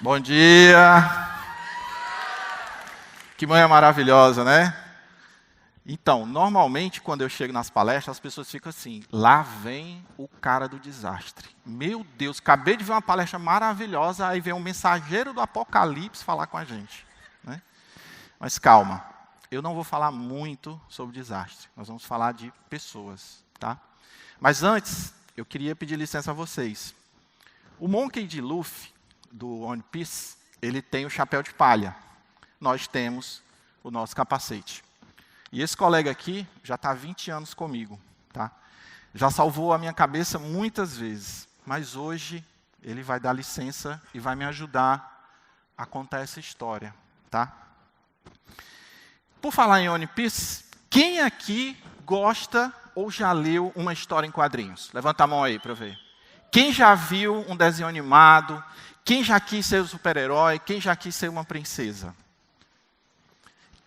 Bom dia! Que manhã maravilhosa, né? Então, normalmente quando eu chego nas palestras, as pessoas ficam assim, lá vem o cara do desastre. Meu Deus, acabei de ver uma palestra maravilhosa, aí vem um mensageiro do Apocalipse falar com a gente, né? Mas calma, eu não vou falar muito sobre desastre, nós vamos falar de pessoas, tá? Mas antes, eu queria pedir licença a vocês. O Monkey D. Luffy, do One Piece, ele tem o chapéu de palha. Nós temos o nosso capacete. E esse colega aqui já está há 20 anos comigo, tá? Já salvou a minha cabeça muitas vezes, mas hoje ele vai dar licença e vai me ajudar a contar essa história, tá? Por falar em One Piece, quem aqui gosta ou já leu uma história em quadrinhos? Levanta a mão aí para eu ver. Quem já viu um desenho animado? Quem já quis ser um super-herói? Quem já quis ser uma princesa?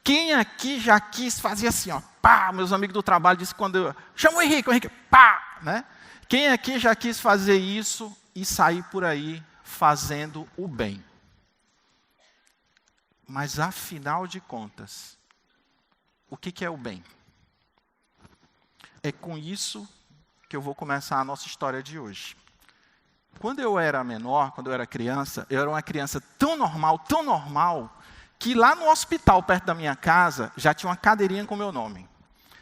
Quem aqui já quis fazer assim, ó, pá, meus amigos do trabalho dizem quando eu chamo o Henrique, pá, né? Quem aqui já quis fazer isso e sair por aí fazendo o bem? Mas afinal de contas, o que é o bem? É com isso que eu vou começar a nossa história de hoje. Quando eu era menor, quando eu era criança, eu era uma criança tão normal, que lá no hospital, perto da minha casa, já tinha uma cadeirinha com o meu nome.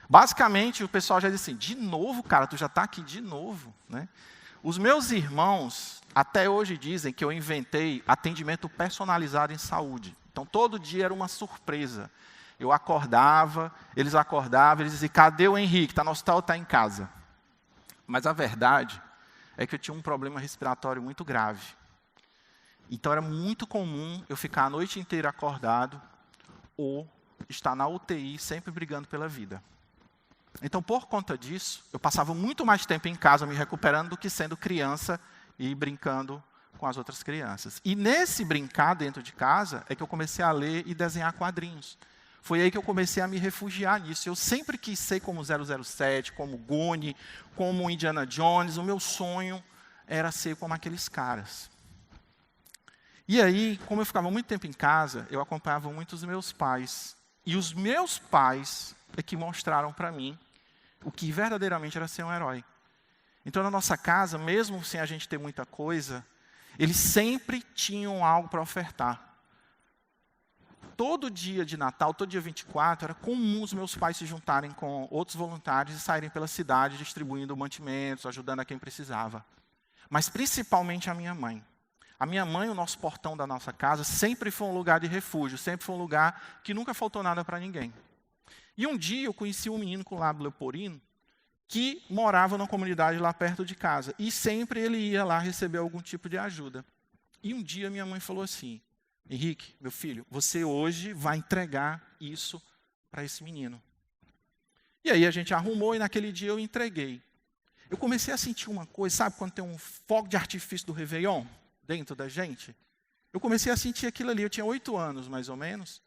Basicamente, o pessoal já disse assim, de novo, cara, tu já está aqui de novo, né? Os meus irmãos, até hoje, dizem que eu inventei atendimento personalizado em saúde. Então, todo dia era uma surpresa. Eu acordava, eles diziam, cadê o Henrique? Está no hospital ou está em casa? Mas a verdade é que eu tinha um problema respiratório muito grave. Então, era muito comum eu ficar a noite inteira acordado ou estar na UTI, sempre brigando pela vida. Então, por conta disso, eu passava muito mais tempo em casa me recuperando do que sendo criança e brincando com as outras crianças. E nesse brincar dentro de casa é que eu comecei a ler e desenhar quadrinhos. Foi aí que eu comecei a me refugiar nisso. Eu sempre quis ser como 007, como Goonies, como Indiana Jones. O meu sonho era ser como aqueles caras. E aí, como eu ficava muito tempo em casa, eu acompanhava muito os meus pais. E os meus pais é que mostraram para mim o que verdadeiramente era ser um herói. Então, na nossa casa, mesmo sem a gente ter muita coisa, eles sempre tinham algo para ofertar. Todo dia de Natal, todo dia 24, era comum os meus pais se juntarem com outros voluntários e saírem pela cidade distribuindo mantimentos, ajudando a quem precisava. Mas principalmente a minha mãe. A minha mãe, o nosso portão da nossa casa, sempre foi um lugar de refúgio, sempre foi um lugar que nunca faltou nada para ninguém. E um dia eu conheci um menino com lábio leporino que morava numa comunidade lá perto de casa. E sempre ele ia lá receber algum tipo de ajuda. E um dia minha mãe falou assim, Henrique, meu filho, você hoje vai entregar isso para esse menino. E aí a gente arrumou e naquele dia eu entreguei. Eu comecei a sentir uma coisa, sabe quando tem um fogo de artifício do Réveillon dentro da gente? Eu comecei a sentir aquilo ali, eu tinha 8 anos mais ou menos.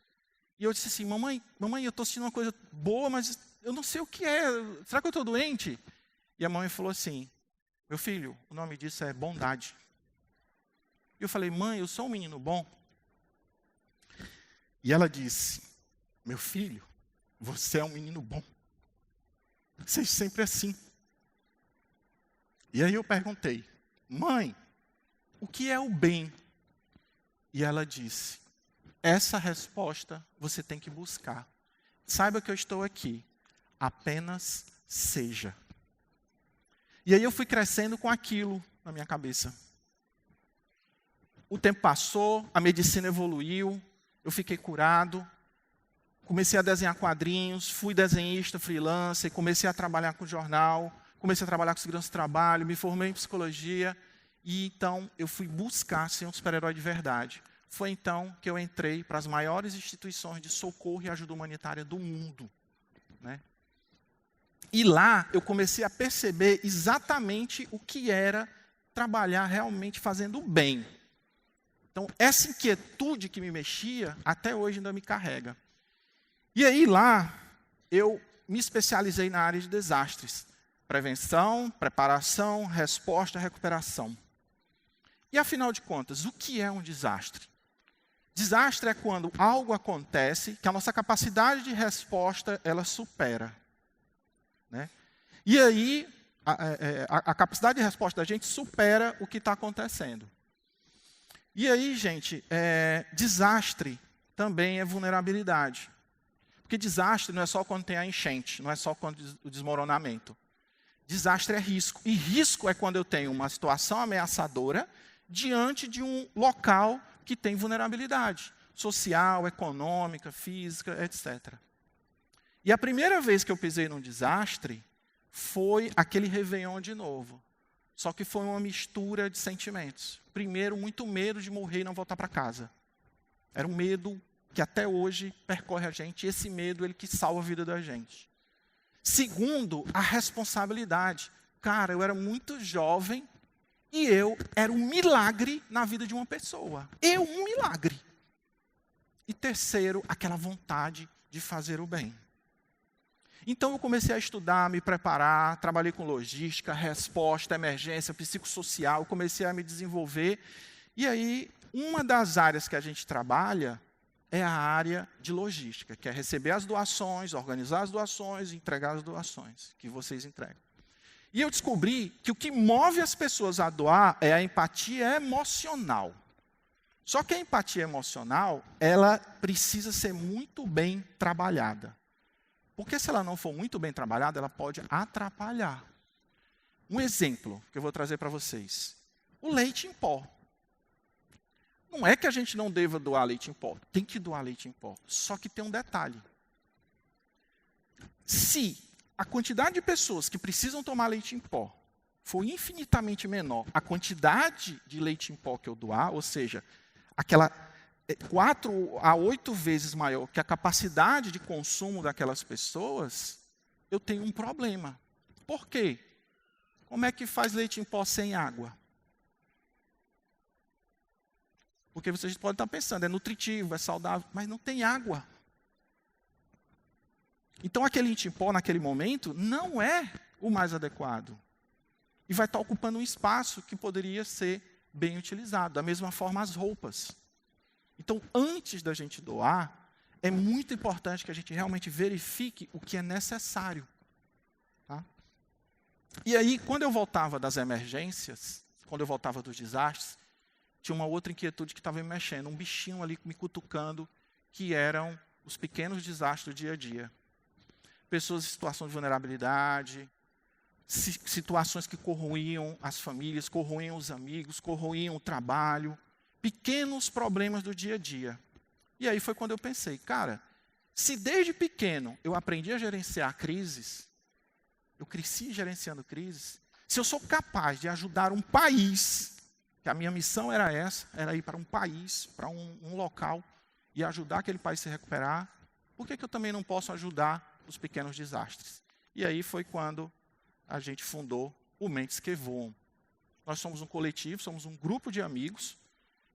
E eu disse assim, mamãe, eu estou sentindo uma coisa boa, mas eu não sei o que é, será que eu estou doente? E a mãe falou assim, meu filho, o nome disso é bondade. E eu falei, mãe, eu sou um menino bom. E ela disse, meu filho, você é um menino bom. Seja sempre assim. E aí eu perguntei, mãe, o que é o bem? E ela disse, essa resposta você tem que buscar. Saiba que eu estou aqui, apenas seja. E aí eu fui crescendo com aquilo na minha cabeça. O tempo passou, a medicina evoluiu, eu fiquei curado, comecei a desenhar quadrinhos, fui desenhista freelancer, comecei a trabalhar com jornal, comecei a trabalhar com segurança do trabalho, me formei em psicologia, e então eu fui buscar ser um super-herói de verdade. Foi então que eu entrei para as maiores instituições de socorro e ajuda humanitária do mundo, né? E lá eu comecei a perceber exatamente o que era trabalhar realmente fazendo o bem. Então, essa inquietude que me mexia, até hoje ainda me carrega. E aí lá, eu me especializei na área de desastres. Prevenção, preparação, resposta, recuperação. E afinal de contas, o que é um desastre? Desastre é quando algo acontece que a nossa capacidade de resposta, ela supera. Né? E aí, a capacidade de resposta da gente supera o que está acontecendo. E aí, gente, desastre também é vulnerabilidade. Porque desastre não é só quando tem a enchente, não é só quando o desmoronamento. Desastre é risco. E risco é quando eu tenho uma situação ameaçadora diante de um local que tem vulnerabilidade social, econômica, física, etc. E a primeira vez que eu pisei num desastre foi aquele Réveillon de novo. Só que foi uma mistura de sentimentos. Primeiro, muito medo de morrer e não voltar para casa. Era um medo que até hoje percorre a gente, e esse medo ele que salva a vida da gente. Segundo, a responsabilidade. Cara, eu era muito jovem e eu era um milagre na vida de uma pessoa. Um milagre. E terceiro, aquela vontade de fazer o bem. Então eu comecei a estudar, me preparar, trabalhei com logística, resposta, emergência, psicossocial, comecei a me desenvolver. E aí, uma das áreas que a gente trabalha é a área de logística, que é receber as doações, organizar as doações e entregar as doações que vocês entregam. E eu descobri que o que move as pessoas a doar é a empatia emocional. Só que a empatia emocional, ela precisa ser muito bem trabalhada. Porque se ela não for muito bem trabalhada, ela pode atrapalhar. Um exemplo que eu vou trazer para vocês. O leite em pó. Não é que a gente não deva doar leite em pó. Tem que doar leite em pó. Só que tem um detalhe. Se a quantidade de pessoas que precisam tomar leite em pó for infinitamente menor, a quantidade de leite em pó que eu doar, ou seja, aquela 4 a 8 vezes maior que a capacidade de consumo daquelas pessoas, eu tenho um problema. Por quê? Como é que faz leite em pó sem água? Porque vocês podem estar pensando, é nutritivo, é saudável, mas não tem água. Então aquele leite em pó, naquele momento, não é o mais adequado. E vai estar ocupando um espaço que poderia ser bem utilizado. Da mesma forma as roupas. Então, antes da gente doar, é muito importante que a gente realmente verifique o que é necessário. Tá? E aí, quando eu voltava das emergências, quando eu voltava dos desastres, tinha uma outra inquietude que estava me mexendo, um bichinho ali me cutucando, que eram os pequenos desastres do dia a dia. Pessoas em situação de vulnerabilidade, situações que corroíam as famílias, corroíam os amigos, corroíam o trabalho, pequenos problemas do dia a dia. E aí foi quando eu pensei, cara, se desde pequeno eu aprendi a gerenciar crises, eu cresci gerenciando crises, se eu sou capaz de ajudar um país, que a minha missão era essa, era ir para um país, para um local, e ajudar aquele país a se recuperar, por que eu também não posso ajudar os pequenos desastres? E aí foi quando a gente fundou o Mentes que Voam. Nós somos um coletivo, somos um grupo de amigos,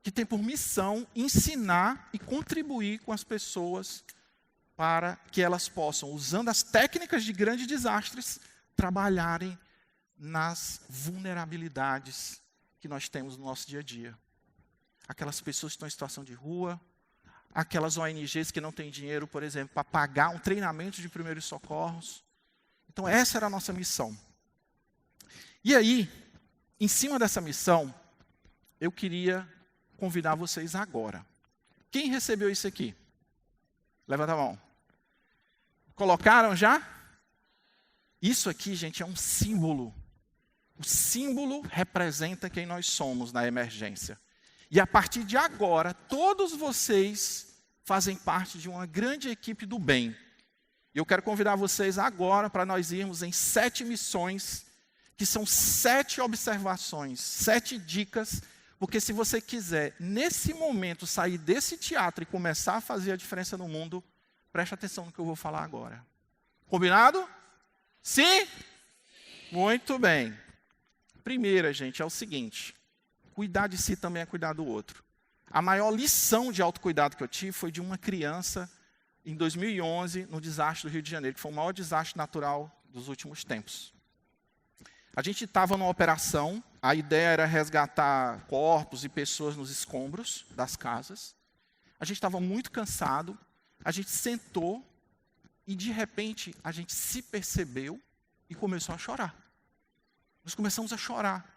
que tem por missão ensinar e contribuir com as pessoas para que elas possam, usando as técnicas de grandes desastres, trabalharem nas vulnerabilidades que nós temos no nosso dia a dia. Aquelas pessoas que estão em situação de rua, aquelas ONGs que não têm dinheiro, por exemplo, para pagar um treinamento de primeiros socorros. Então, essa era a nossa missão. E aí, em cima dessa missão, eu queria convidar vocês agora. Quem recebeu isso aqui? Levanta a mão. Colocaram já? Isso aqui, gente, é um símbolo. O símbolo representa quem nós somos na emergência. E a partir de agora, todos vocês fazem parte de uma grande equipe do bem. E eu quero convidar vocês agora para nós irmos em 7 missões, que são 7 observações, 7 dicas. Porque se você quiser, nesse momento, sair desse teatro e começar a fazer a diferença no mundo, preste atenção no que eu vou falar agora. Combinado? Sim? Muito bem. Primeira, gente, é o seguinte. Cuidar de si também é cuidar do outro. A maior lição de autocuidado que eu tive foi de uma criança, em 2011, no desastre do Rio de Janeiro, que foi o maior desastre natural dos últimos tempos. A gente estava numa operação A ideia era resgatar corpos e pessoas nos escombros das casas. A gente estava muito cansado, a gente sentou e, de repente, a gente se percebeu e começou a chorar. Nós começamos a chorar.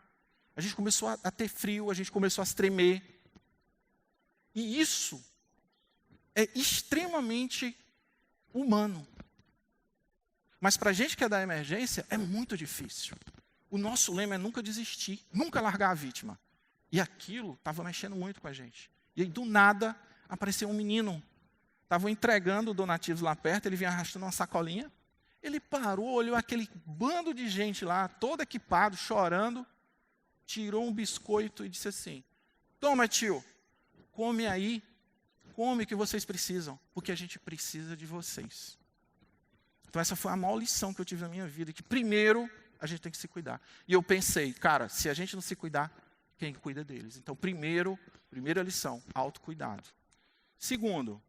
A gente começou a ter frio, a gente começou a se tremer. E isso é extremamente humano. Mas para a gente que é da emergência, é muito difícil. O nosso lema é nunca desistir, nunca largar a vítima. E aquilo estava mexendo muito com a gente. E aí, do nada, apareceu um menino. Estavam entregando donativos lá perto, ele vinha arrastando uma sacolinha. Ele parou, olhou aquele bando de gente lá, todo equipado, chorando, tirou um biscoito e disse assim: toma, tio, come aí, come que vocês precisam, porque a gente precisa de vocês. Então essa foi a maior lição que eu tive na minha vida, que primeiro a gente tem que se cuidar. E eu pensei, cara, se a gente não se cuidar, quem cuida deles? Então primeira lição, autocuidado. Segundo,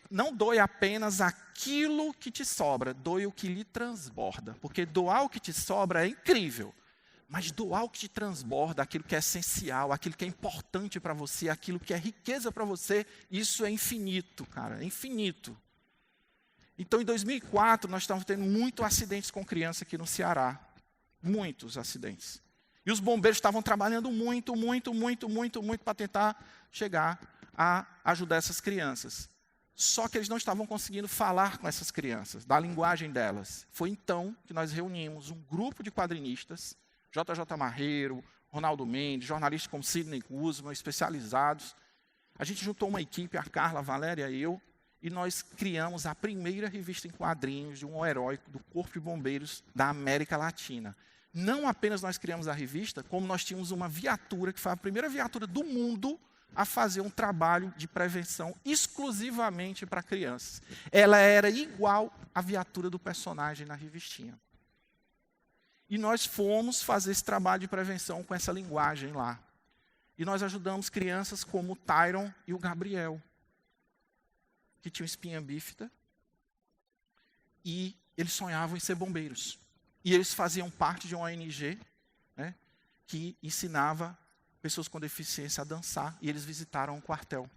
não doe apenas aquilo que te sobra, doe o que lhe transborda. Porque doar o que te sobra é incrível, mas doar o que te transborda, aquilo que é essencial, aquilo que é importante para você, aquilo que é riqueza para você, isso é infinito, cara, é infinito. Então, em 2004, nós estávamos tendo muitos acidentes com criança aqui no Ceará. Muitos acidentes. E os bombeiros estavam trabalhando muito para tentar chegar a ajudar essas crianças. Só que eles não estavam conseguindo falar com essas crianças, da linguagem delas. Foi então que nós reunimos um grupo de quadrinistas, JJ Marreiro, Ronaldo Mendes, jornalistas como Sidney Guzman, especializados. A gente juntou uma equipe, a Carla, a Valéria e eu, e nós criamos a primeira revista em quadrinhos de um herói do Corpo de Bombeiros da América Latina. Não apenas nós criamos a revista, como nós tínhamos uma viatura, que foi a primeira viatura do mundo a fazer um trabalho de prevenção exclusivamente para crianças. Ela era igual à viatura do personagem na revistinha. E nós fomos fazer esse trabalho de prevenção com essa linguagem lá. E nós ajudamos crianças como o Tyron e o Gabriel, que tinham espinha bífida, e eles sonhavam em ser bombeiros. E eles faziam parte de uma ONG, né, que ensinava pessoas com deficiência a dançar, e eles visitaram um quartel.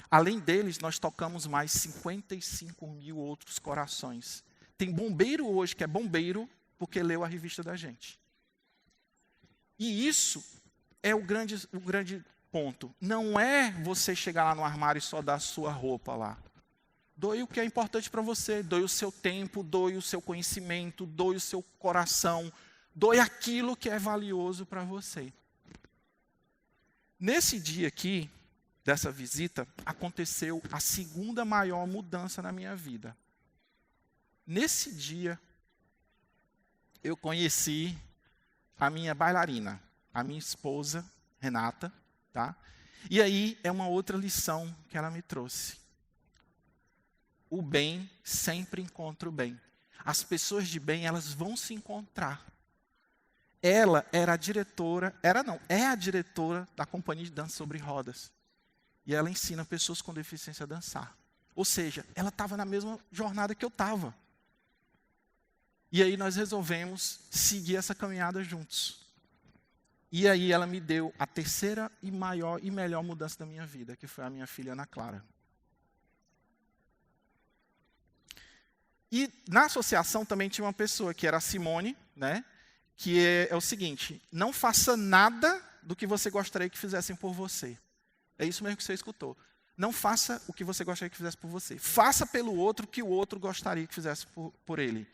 Além deles, nós tocamos mais 55 mil outros corações. Tem bombeiro hoje que é bombeiro porque leu a revista da gente. E isso é o grande ponto. Não é você chegar lá no armário e só dar a sua roupa lá. Doe o que é importante para você, doe o seu tempo, doe o seu conhecimento, doe o seu coração, doe aquilo que é valioso para você. Nesse dia aqui, dessa visita, aconteceu a segunda maior mudança na minha vida. Nesse dia, eu conheci a minha bailarina, a minha esposa, Renata, tá? E aí é uma outra lição que ela me trouxe. O bem sempre encontra o bem. As pessoas de bem, elas vão se encontrar. Ela era a diretora, é a diretora da companhia de dança sobre rodas. E ela ensina pessoas com deficiência a dançar. Ou seja, ela estava na mesma jornada que eu estava. E aí nós resolvemos seguir essa caminhada juntos. E aí ela me deu a terceira e maior e melhor mudança da minha vida, que foi a minha filha Ana Clara. E na associação também tinha uma pessoa, que era a Simone, né? Que é o seguinte: não faça nada do que você gostaria que fizessem por você. É isso mesmo que você escutou. Não faça o que você gostaria que fizesse por você. Faça pelo outro o que o outro gostaria que fizesse por ele.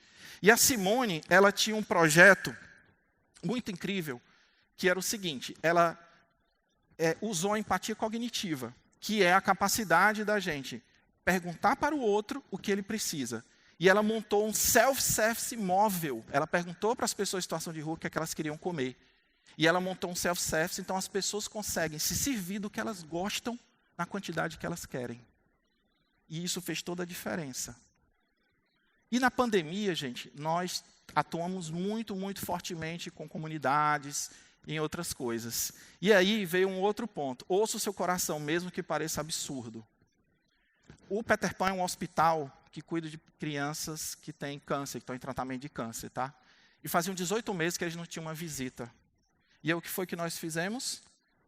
E a Simone, ela tinha um projeto muito incrível, que era o seguinte: ela usou a empatia cognitiva, que é a capacidade da gente perguntar para o outro o que ele precisa. E ela montou um self-service móvel. Ela perguntou para as pessoas em situação de rua o que é que elas queriam comer. E ela montou um self-service, então as pessoas conseguem se servir do que elas gostam na quantidade que elas querem. E isso fez toda a diferença. E na pandemia, gente, nós atuamos muito fortemente com comunidades e em outras coisas. E aí veio um outro ponto. Ouça o seu coração, mesmo que pareça absurdo. O Peter Pan é um hospital que cuida de crianças que têm câncer, que estão em tratamento de câncer, tá? E faziam 18 meses que eles não tinham uma visita. E aí o que foi que nós fizemos?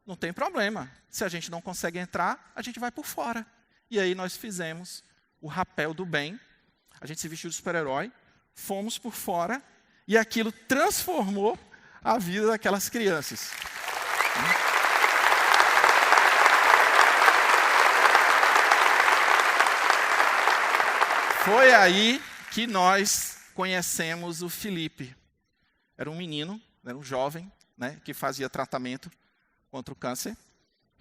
Não tem problema. Se a gente não consegue entrar, a gente vai por fora. E aí nós fizemos o rapel do bem. A gente se vestiu de super-herói, fomos por fora e aquilo transformou a vida daquelas crianças. Foi aí que nós conhecemos o Felipe. Era um menino, era um jovem, né, que fazia tratamento contra o câncer,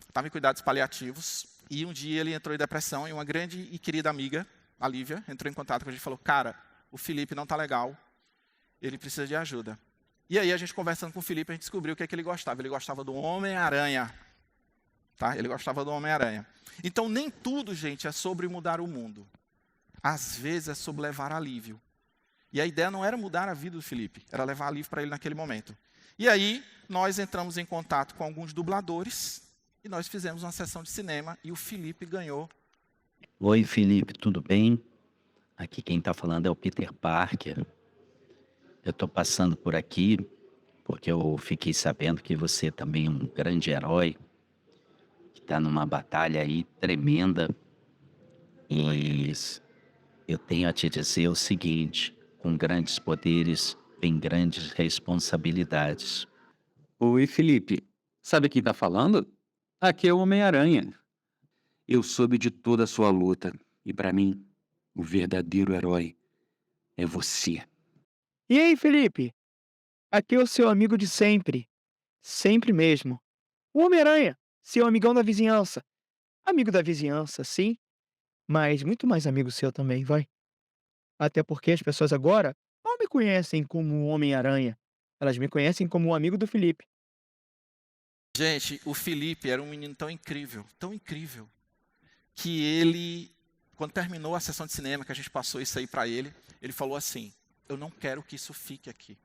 estava em cuidados paliativos, e um dia ele entrou em depressão e uma grande e querida amiga, a Lívia, entrou em contato com a gente e falou, cara, o Felipe não está legal, ele precisa de ajuda. E aí a gente conversando com o Felipe, a gente descobriu o que é que ele gostava. Ele gostava do Homem-Aranha. Tá? Ele gostava do Homem-Aranha. Então nem tudo, gente, é sobre mudar o mundo. Às vezes é sobre levar alívio. E a ideia não era mudar a vida do Felipe, era levar alívio para ele naquele momento. E aí nós entramos em contato com alguns dubladores e nós fizemos uma sessão de cinema e o Felipe ganhou. Oi, Felipe, tudo bem? Aqui quem está falando é o Peter Parker. Eu estou passando por aqui porque eu fiquei sabendo que você também é um grande herói, que está numa batalha aí tremenda. E eu tenho a te dizer o seguinte, com grandes poderes vem grandes responsabilidades. Oi, Felipe. Sabe quem tá falando? Aqui é o Homem-Aranha. Eu soube de toda a sua luta. E pra mim, o verdadeiro herói é você. E aí, Felipe? Aqui é o seu amigo de sempre. Sempre mesmo. O Homem-Aranha, seu amigão da vizinhança. Amigo da vizinhança, sim, mas muito mais amigo seu também, vai. Até porque as pessoas agora não me conhecem como o Homem-Aranha. Elas me conhecem como o amigo do Felipe. Gente, o Felipe era um menino tão incrível, que ele, quando terminou a sessão de cinema, que a gente passou isso aí para ele falou assim, eu não quero que isso fique aqui.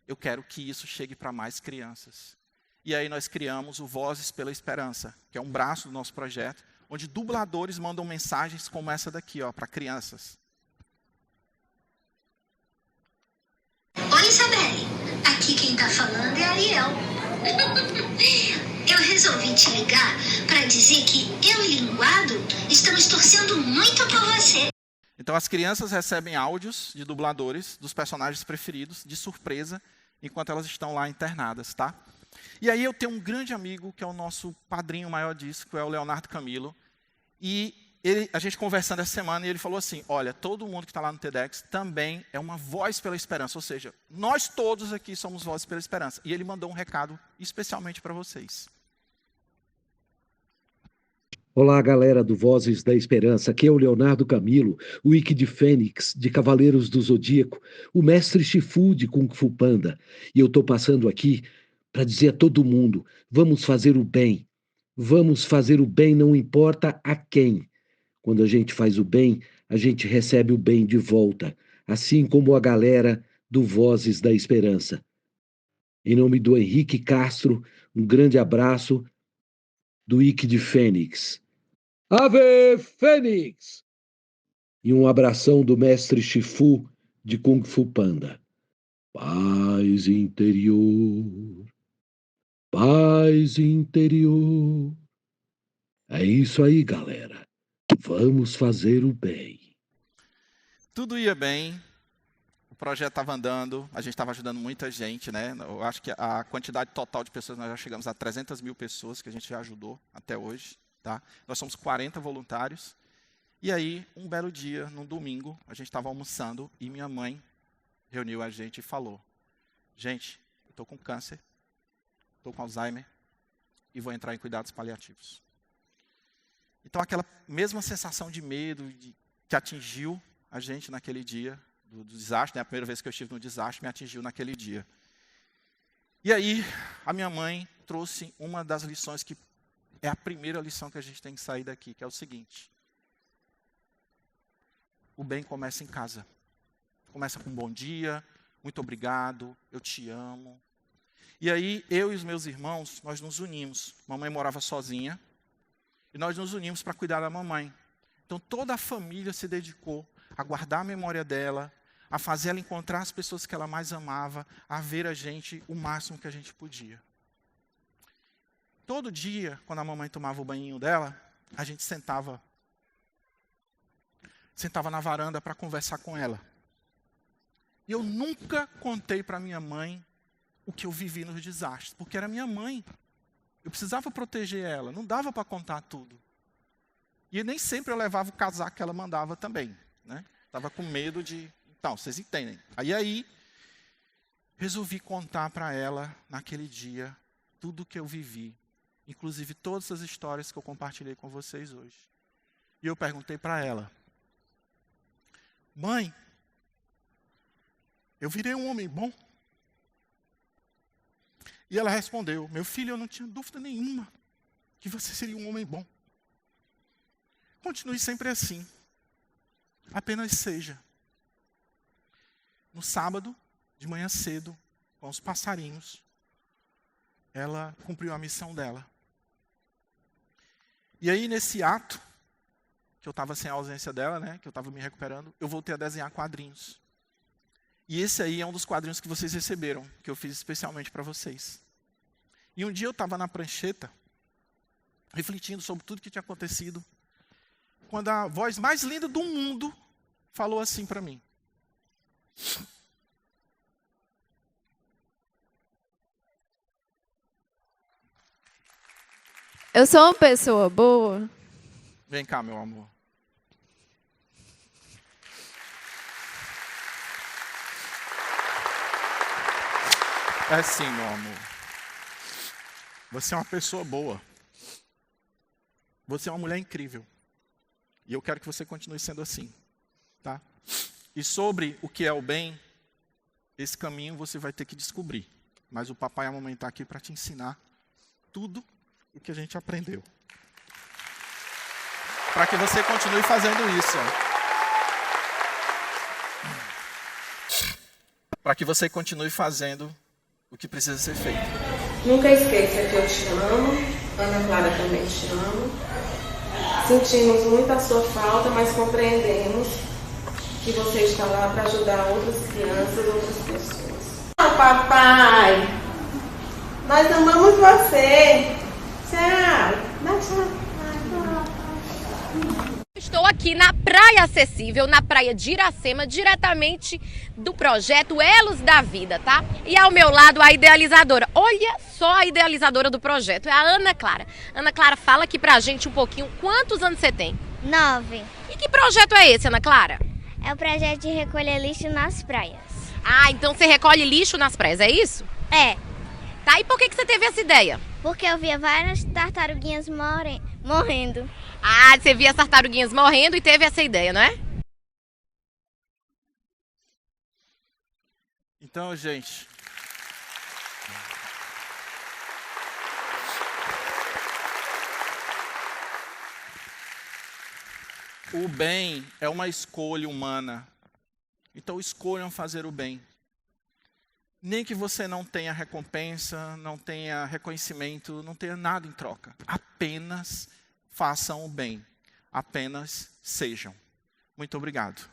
Eu quero que isso chegue para mais crianças. E aí nós criamos o Vozes pela Esperança, que é um braço do nosso projeto, onde dubladores mandam mensagens como essa daqui, ó, para crianças. Oi, Isabelle. Aqui quem tá falando é a Ariel. Eu resolvi te ligar para dizer que eu e Linguado estamos torcendo muito por você. Então as crianças recebem áudios de dubladores dos personagens preferidos, de surpresa, enquanto elas estão lá internadas, tá? E aí eu tenho um grande amigo, que é o nosso padrinho maior disso, que é o Leonardo Camilo, e a gente conversando essa semana, e ele falou assim, olha, todo mundo que está lá no TEDx também é uma voz pela esperança, ou seja, nós todos aqui somos vozes pela esperança. E ele mandou um recado especialmente para vocês. Olá, galera do Vozes da Esperança. Aqui é o Leonardo Camilo, o Ikki de Fênix, de Cavaleiros do Zodíaco, o mestre Shifu de Kung Fu Panda. E eu estou passando aqui para dizer a todo mundo, vamos fazer o bem. Vamos fazer o bem, não importa a quem. Quando a gente faz o bem, a gente recebe o bem de volta, assim como a galera do Vozes da Esperança. Em nome do Henrique Castro, um grande abraço do Ikki de Fênix. Ave Fênix! E um abração do mestre Shifu de Kung Fu Panda. Paz interior. Paz interior. É isso aí, galera. Vamos fazer o bem. Tudo ia bem, o projeto estava andando, a gente estava ajudando muita gente, né? Eu acho que a quantidade total de pessoas, nós já chegamos a 300 mil pessoas que a gente já ajudou até hoje. Tá? Nós somos 40 voluntários. E aí, um belo dia, num domingo, a gente estava almoçando e minha mãe reuniu a gente e falou, gente, eu estou com câncer, estou com Alzheimer e vou entrar em cuidados paliativos. Então, aquela mesma sensação de medo que atingiu a gente naquele dia, do desastre, né? A primeira vez que eu estive no desastre, me atingiu naquele dia. E aí, a minha mãe trouxe uma das lições que é a primeira lição que a gente tem que sair daqui, que é o seguinte. O bem começa em casa. Começa com um bom dia, muito obrigado, eu te amo. E aí, eu e os meus irmãos, nós nos unimos. Mamãe morava sozinha, e nós nos unimos para cuidar da mamãe. Então, toda a família se dedicou a guardar a memória dela, a fazer ela encontrar as pessoas que ela mais amava, a ver a gente o máximo que a gente podia. Todo dia, quando a mamãe tomava o banhinho dela, a gente sentava na varanda para conversar com ela. E eu nunca contei para minha mãe o que eu vivi nos desastres, porque era minha mãe. Eu precisava proteger ela, não dava para contar tudo. E nem sempre eu levava o casaco que ela mandava também, né? Estava com medo de... Então, vocês entendem. Aí, resolvi contar para ela, naquele dia, tudo o que eu vivi. Inclusive todas as histórias que eu compartilhei com vocês hoje. E eu perguntei para ela: mãe, eu virei um homem bom? E ela respondeu: meu filho, eu não tinha dúvida nenhuma que você seria um homem bom. Continue sempre assim. Apenas seja. No sábado, de manhã cedo, com os passarinhos, ela cumpriu a missão dela. E aí, nesse ato, que eu estava sem a ausência dela, né, que eu estava me recuperando, eu voltei a desenhar quadrinhos. E esse aí é um dos quadrinhos que vocês receberam, que eu fiz especialmente para vocês. E um dia eu estava na prancheta, refletindo sobre tudo que tinha acontecido, quando a voz mais linda do mundo falou assim para mim: eu sou uma pessoa boa? vem cá, meu amor. É sim, meu amor. Você é uma pessoa boa. Você é uma mulher incrível. E eu quero que você continue sendo assim, tá? E sobre o que é o bem, esse caminho você vai ter que descobrir. Mas o papai e a mamãe estão aqui para te ensinar tudo o que a gente aprendeu. Para que você continue fazendo isso. Para que você continue fazendo o que precisa ser feito. Nunca esqueça que eu te amo, Ana Clara também te amo. Sentimos muito a sua falta, mas compreendemos que você está lá para ajudar outras crianças, outras pessoas. Tchau, papai! Nós amamos você! Tchau! Dá tchau! Estou aqui na Praia Acessível, na praia de Iracema, diretamente do projeto Elos da Vida, tá? E ao meu lado a idealizadora. Olha só a idealizadora do projeto, é a Ana Clara. Ana Clara, fala aqui pra gente um pouquinho, quantos anos você tem? 9. E que projeto é esse, Ana Clara? É o projeto de recolher lixo nas praias. Ah, então você recolhe lixo nas praias, é isso? É. Tá, e por que você teve essa ideia? Porque eu via várias tartaruguinhas morrendo. Ah, você via as tartaruguinhas morrendo e teve essa ideia, não é? Então, gente, o bem é uma escolha humana. Então, escolham fazer o bem. Nem que você não tenha recompensa, não tenha reconhecimento, não tenha nada em troca. Apenas façam o bem. Apenas sejam. Muito obrigado.